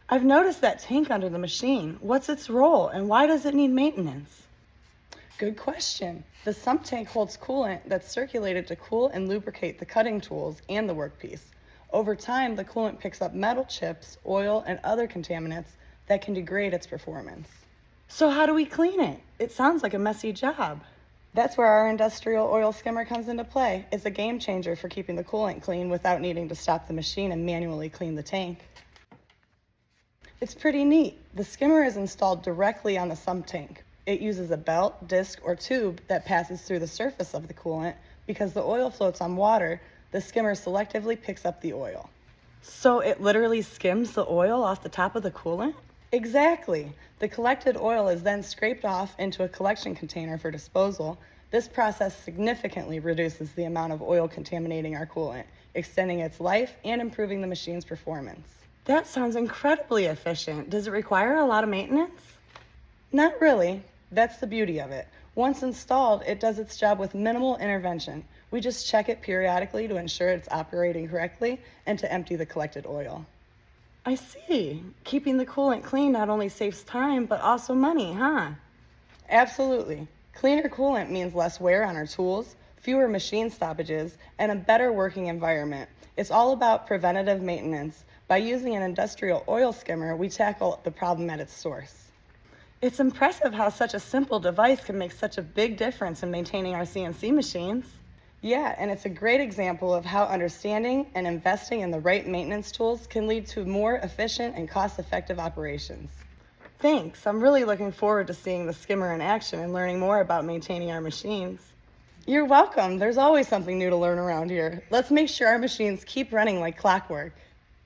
I've noticed that tank under the machine. What's its role and why does it need maintenance? Good question. The sump tank holds coolant that's circulated to cool and lubricate the cutting tools and the workpiece. Over time, the coolant picks up metal chips, oil, and other contaminants that can degrade its performance. So how do we clean it? It sounds like a messy job. That's where our industrial oil skimmer comes into play. It's a game changer for keeping the coolant clean without needing to stop the machine and manually clean the tank. It's pretty neat. The skimmer is installed directly on the sump tank. It uses a belt, disc, or tube that passes through the surface of the coolant. Because the oil floats on water, the skimmer selectively picks up the oil. So it literally skims the oil off the top of the coolant? Exactly. The collected oil is then scraped off into a collection container for disposal. This process significantly reduces the amount of oil contaminating our coolant, extending its life and improving the machine's performance. That sounds incredibly efficient. Does it require a lot of maintenance? Not really. That's the beauty of it. Once installed, it does its job with minimal intervention. We just check it periodically to ensure it's operating correctly and to empty the collected oil. I see. Keeping the coolant clean not only saves time, but also money, huh? Absolutely. Cleaner coolant means less wear on our tools, fewer machine stoppages, and a better working environment. It's all about preventative maintenance. By using an industrial oil skimmer, we tackle the problem at its source. It's impressive how such a simple device can make such a big difference in maintaining our CNC machines. Yeah, and it's a great example of how understanding and investing in the right maintenance tools can lead to more efficient and cost-effective operations. Thanks. I'm really looking forward to seeing the skimmer in action and learning more about maintaining our machines. You're welcome. There's always something new to learn around here. Let's make sure our machines keep running like clockwork.